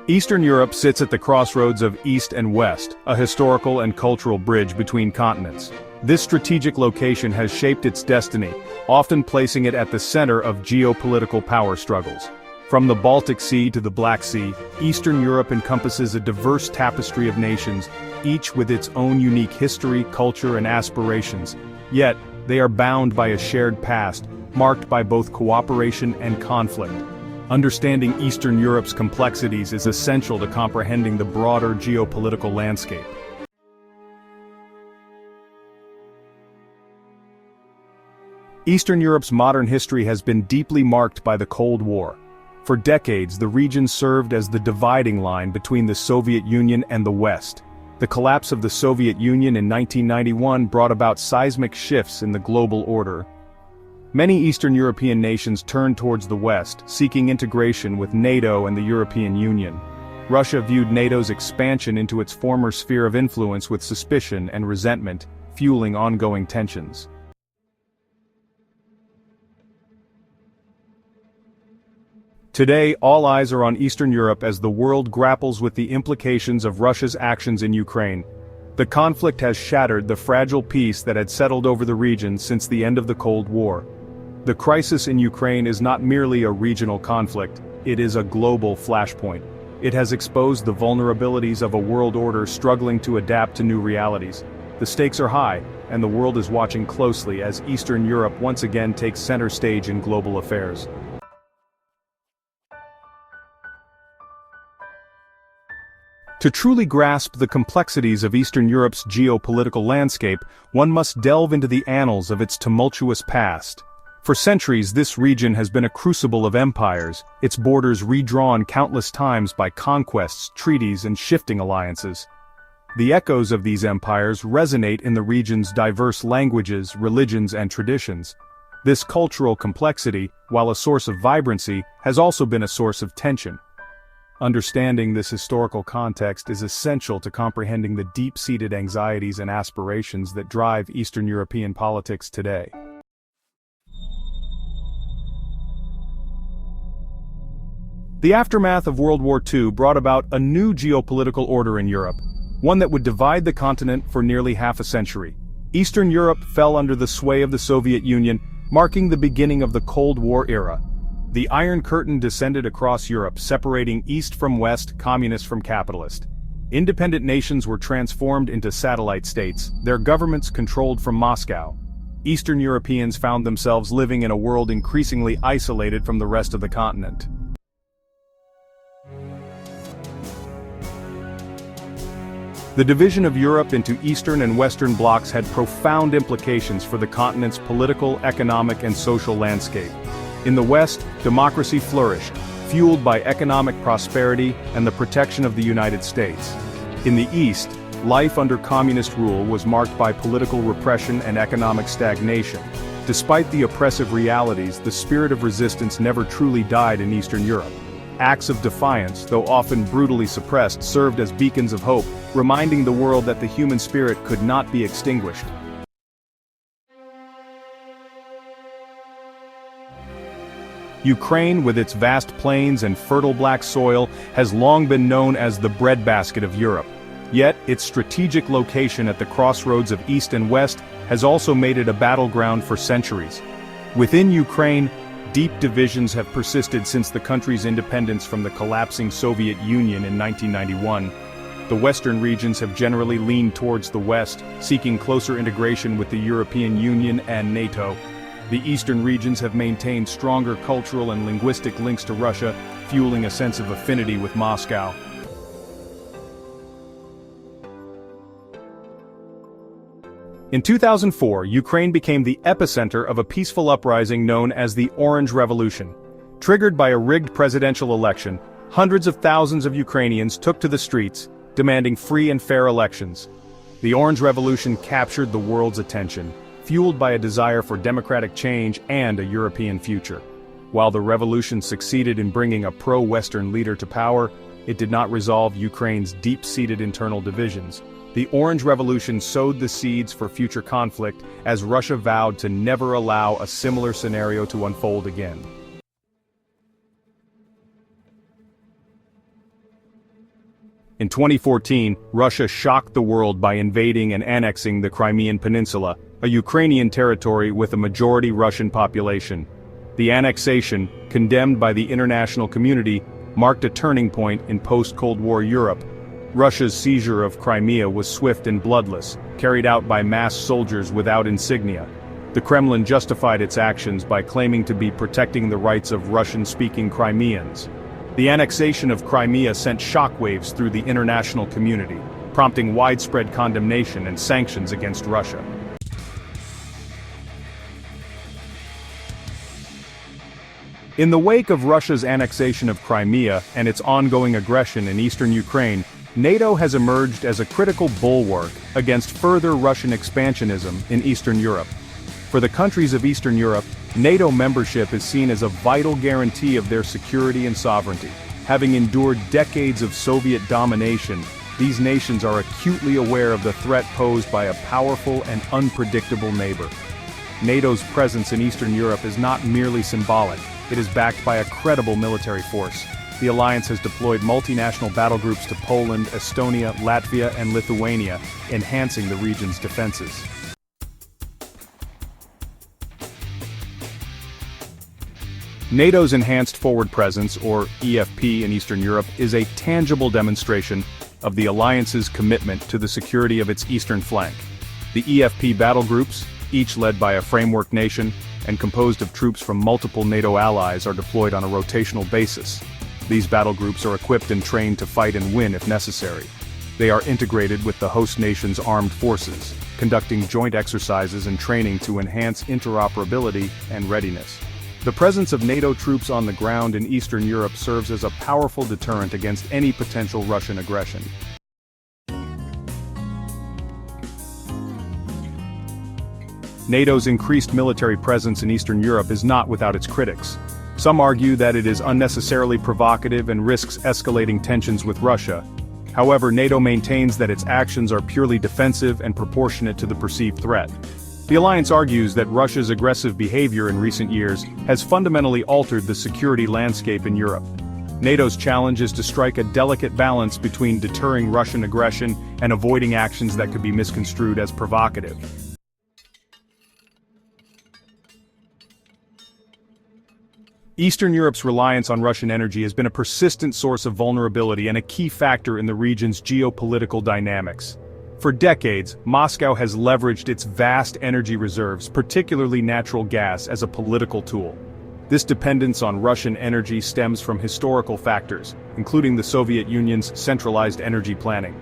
Eastern Europe sits at the crossroads of East and West, a historical and cultural bridge between continents. This strategic location has shaped its destiny, often placing it at the center of geopolitical power struggles. From the Baltic Sea to the Black Sea, Eastern Europe encompasses a diverse tapestry of nations, each with its own unique history, culture, and aspirations. Yet, they are bound by a shared past, marked by both cooperation and conflict. Understanding Eastern Europe's complexities is essential to comprehending the broader geopolitical landscape. Eastern Europe's modern history has been deeply marked by the Cold War. For decades, the region served as the dividing line between the Soviet Union and the West. The collapse of the Soviet Union in 1991 brought about seismic shifts in the global order. Many Eastern European nations turned towards the West, seeking integration with NATO and the European Union. Russia viewed NATO's expansion into its former sphere of influence with suspicion and resentment, fueling ongoing tensions. Today, all eyes are on Eastern Europe as the world grapples with the implications of Russia's actions in Ukraine. The conflict has shattered the fragile peace that had settled over the region since the end of the Cold War. The crisis in Ukraine is not merely a regional conflict, it is a global flashpoint. It has exposed the vulnerabilities of a world order struggling to adapt to new realities. The stakes are high, and the world is watching closely as Eastern Europe once again takes center stage in global affairs. To truly grasp the complexities of Eastern Europe's geopolitical landscape, one must delve into the annals of its tumultuous past. For centuries, this region has been a crucible of empires, its borders redrawn countless times by conquests, treaties, and shifting alliances. The echoes of these empires resonate in the region's diverse languages, religions, and traditions. This cultural complexity, while a source of vibrancy, has also been a source of tension. Understanding this historical context is essential to comprehending the deep-seated anxieties and aspirations that drive Eastern European politics today. The aftermath of World War II brought about a new geopolitical order in Europe, one that would divide the continent for nearly half a century. Eastern Europe fell under the sway of the Soviet Union, marking the beginning of the Cold War era. The Iron Curtain descended across Europe, separating East from West, communist from capitalist. Independent nations were transformed into satellite states, their governments controlled from Moscow. Eastern Europeans found themselves living in a world increasingly isolated from the rest of the continent. The division of Europe into Eastern and Western blocs had profound implications for the continent's political, economic, and social landscape. In the West, democracy flourished, fueled by economic prosperity and the protection of the United States. In the East, life under communist rule was marked by political repression and economic stagnation. Despite the oppressive realities, the spirit of resistance never truly died in Eastern Europe. Acts of defiance, though often brutally suppressed, served as beacons of hope, reminding the world that the human spirit could not be extinguished. Ukraine, with its vast plains and fertile black soil, has long been known as the breadbasket of Europe. Yet, its strategic location at the crossroads of East and West has also made it a battleground for centuries. Within Ukraine, deep divisions have persisted since the country's independence from the collapsing Soviet Union in 1991. The Western regions have generally leaned towards the West, seeking closer integration with the European Union and NATO. The Eastern regions have maintained stronger cultural and linguistic links to Russia, fueling a sense of affinity with Moscow. In 2004, Ukraine became the epicenter of a peaceful uprising known as the Orange Revolution. Triggered by a rigged presidential election, hundreds of thousands of Ukrainians took to the streets, demanding free and fair elections. The Orange Revolution captured the world's attention, fueled by a desire for democratic change and a European future. While the revolution succeeded in bringing a pro-Western leader to power, it did not resolve Ukraine's deep-seated internal divisions. The Orange Revolution sowed the seeds for future conflict as Russia vowed to never allow a similar scenario to unfold again. In 2014, Russia shocked the world by invading and annexing the Crimean Peninsula, a Ukrainian territory with a majority Russian population. The annexation, condemned by the international community, marked a turning point in post-Cold War Europe. Russia's seizure of Crimea was swift and bloodless, carried out by masked soldiers without insignia. The Kremlin justified its actions by claiming to be protecting the rights of Russian-speaking Crimeans. The annexation of Crimea sent shockwaves through the international community, prompting widespread condemnation and sanctions against Russia. In the wake of Russia's annexation of Crimea and its ongoing aggression in eastern Ukraine, NATO has emerged as a critical bulwark against further Russian expansionism in Eastern Europe. For the countries of Eastern Europe, NATO membership is seen as a vital guarantee of their security and sovereignty. Having endured decades of Soviet domination, these nations are acutely aware of the threat posed by a powerful and unpredictable neighbor. NATO's presence in Eastern Europe is not merely symbolic, it is backed by a credible military force. The alliance has deployed multinational battle groups to Poland, Estonia, Latvia, and Lithuania, enhancing the region's defenses. NATO's Enhanced Forward Presence, or EFP in Eastern Europe, is a tangible demonstration of the alliance's commitment to the security of its eastern flank. The EFP battle groups, each led by a framework nation and composed of troops from multiple NATO allies, are deployed on a rotational basis. These battle groups are equipped and trained to fight and win if necessary. They are integrated with the host nation's armed forces, conducting joint exercises and training to enhance interoperability and readiness. The presence of NATO troops on the ground in Eastern Europe serves as a powerful deterrent against any potential Russian aggression. NATO's increased military presence in Eastern Europe is not without its critics. Some argue that it is unnecessarily provocative and risks escalating tensions with Russia. However, NATO maintains that its actions are purely defensive and proportionate to the perceived threat. The alliance argues that Russia's aggressive behavior in recent years has fundamentally altered the security landscape in Europe. NATO's challenge is to strike a delicate balance between deterring Russian aggression and avoiding actions that could be misconstrued as provocative. Eastern Europe's reliance on Russian energy has been a persistent source of vulnerability and a key factor in the region's geopolitical dynamics. For decades, Moscow has leveraged its vast energy reserves, particularly natural gas, as a political tool. This dependence on Russian energy stems from historical factors, including the Soviet Union's centralized energy planning.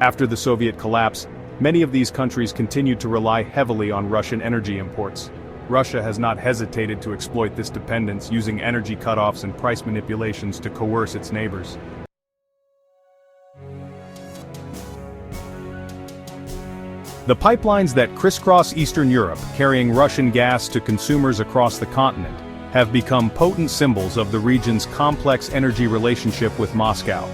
After the Soviet collapse, many of these countries continued to rely heavily on Russian energy imports. Russia has not hesitated to exploit this dependence, using energy cutoffs and price manipulations to coerce its neighbors. The pipelines that crisscross Eastern Europe, carrying Russian gas to consumers across the continent, have become potent symbols of the region's complex energy relationship with Moscow.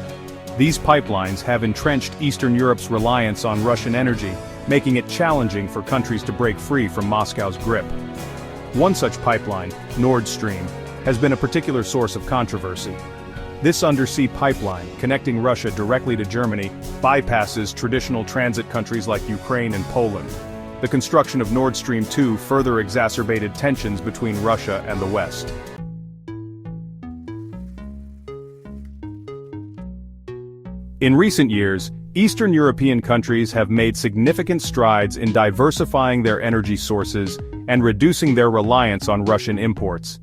These pipelines have entrenched Eastern Europe's reliance on Russian energy, making it challenging for countries to break free from Moscow's grip. One such pipeline, Nord Stream, has been a particular source of controversy. This undersea pipeline, connecting Russia directly to Germany, bypasses traditional transit countries like Ukraine and Poland. The construction of Nord Stream 2 further exacerbated tensions between Russia and the West. In recent years, Eastern European countries have made significant strides in diversifying their energy sources and reducing their reliance on Russian imports.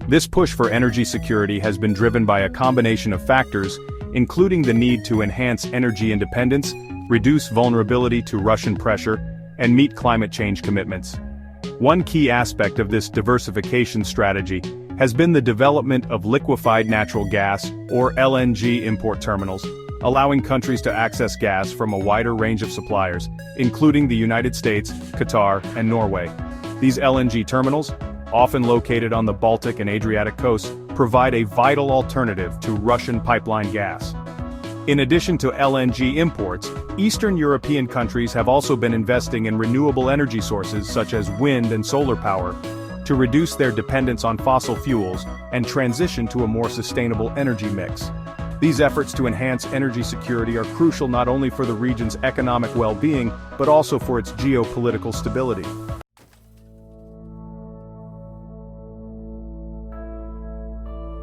This push for energy security has been driven by a combination of factors, including the need to enhance energy independence, reduce vulnerability to Russian pressure, and meet climate change commitments. One key aspect of this diversification strategy has been the development of liquefied natural gas, or LNG, import terminals, allowing countries to access gas from a wider range of suppliers, including the United States, Qatar, and Norway. These LNG terminals, often located on the Baltic and Adriatic coasts, provide a vital alternative to Russian pipeline gas. In addition to LNG imports, Eastern European countries have also been investing in renewable energy sources such as wind and solar power to reduce their dependence on fossil fuels and transition to a more sustainable energy mix. These efforts to enhance energy security are crucial not only for the region's economic well-being, but also for its geopolitical stability.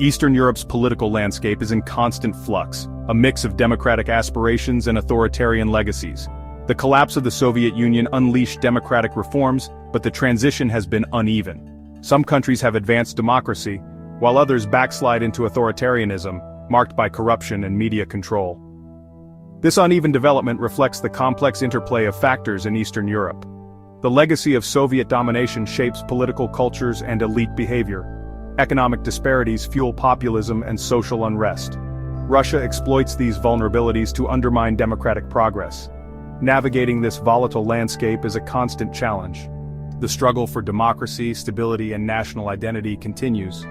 Eastern Europe's political landscape is in constant flux, a mix of democratic aspirations and authoritarian legacies. The collapse of the Soviet Union unleashed democratic reforms, but the transition has been uneven. Some countries have advanced democracy, while others backslide into authoritarianism, marked by corruption and media control. This uneven development reflects the complex interplay of factors in Eastern Europe. The legacy of Soviet domination shapes political cultures and elite behavior. Economic disparities fuel populism and social unrest. Russia exploits these vulnerabilities to undermine democratic progress. Navigating this volatile landscape is a constant challenge. The struggle for democracy, stability, and national identity continues.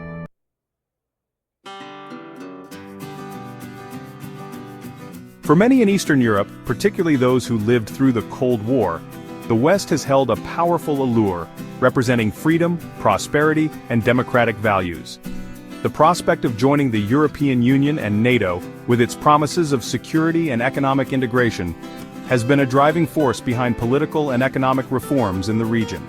For many in Eastern Europe, particularly those who lived through the Cold War, the West has held a powerful allure, representing freedom, prosperity, and democratic values. The prospect of joining the European Union and NATO, with its promises of security and economic integration, has been a driving force behind political and economic reforms in the region.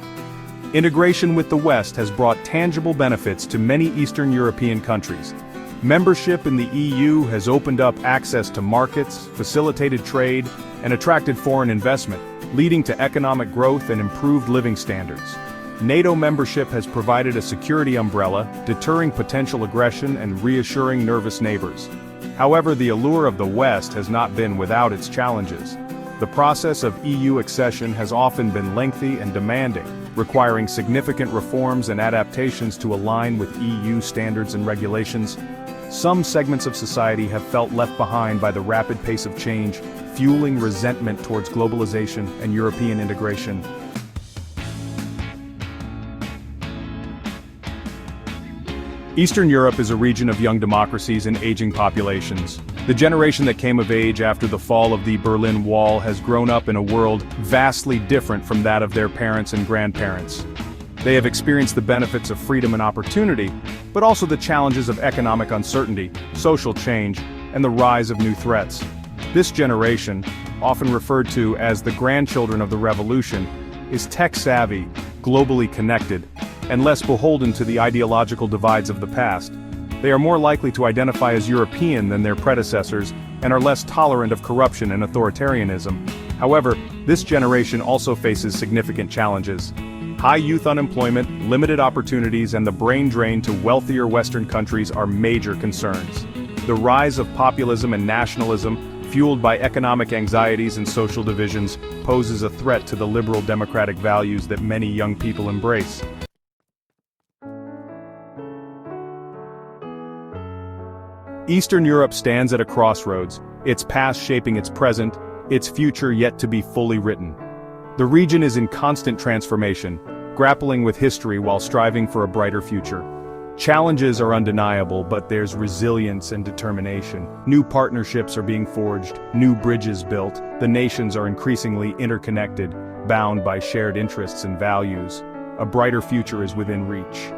Integration with the West has brought tangible benefits to many Eastern European countries. Membership in the EU has opened up access to markets, facilitated trade, and attracted foreign investment, leading to economic growth and improved living standards. NATO membership has provided a security umbrella, deterring potential aggression and reassuring nervous neighbors. However, the allure of the West has not been without its challenges. The process of EU accession has often been lengthy and demanding, requiring significant reforms and adaptations to align with EU standards and regulations. Some segments of society have felt left behind by the rapid pace of change, fueling resentment towards globalization and European integration. Eastern Europe is a region of young democracies and aging populations. The generation that came of age after the fall of the Berlin Wall has grown up in a world vastly different from that of their parents and grandparents. They have experienced the benefits of freedom and opportunity, but also the challenges of economic uncertainty, social change, and the rise of new threats. This generation, often referred to as the grandchildren of the revolution, is tech-savvy, globally connected, and less beholden to the ideological divides of the past. They are more likely to identify as European than their predecessors and are less tolerant of corruption and authoritarianism. However, this generation also faces significant challenges. High youth unemployment, limited opportunities, and the brain drain to wealthier Western countries are major concerns. The rise of populism and nationalism, fueled by economic anxieties and social divisions, poses a threat to the liberal democratic values that many young people embrace. Eastern Europe stands at a crossroads, its past shaping its present, its future yet to be fully written. The region is in constant transformation, grappling with history while striving for a brighter future. Challenges are undeniable, but there's resilience and determination. New partnerships are being forged, new bridges built, the nations are increasingly interconnected, bound by shared interests and values. A brighter future is within reach.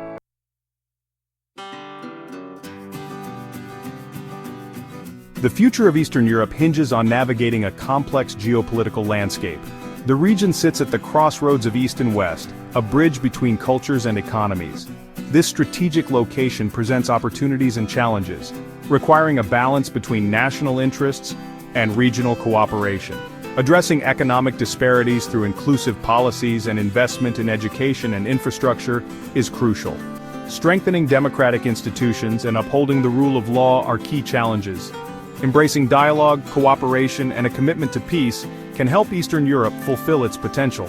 The future of Eastern Europe hinges on navigating a complex geopolitical landscape. The region sits at the crossroads of East and West, a bridge between cultures and economies. This strategic location presents opportunities and challenges, requiring a balance between national interests and regional cooperation. Addressing economic disparities through inclusive policies and investment in education and infrastructure is crucial. Strengthening democratic institutions and upholding the rule of law are key challenges. Embracing dialogue, cooperation, and a commitment to peace can help Eastern Europe fulfill its potential.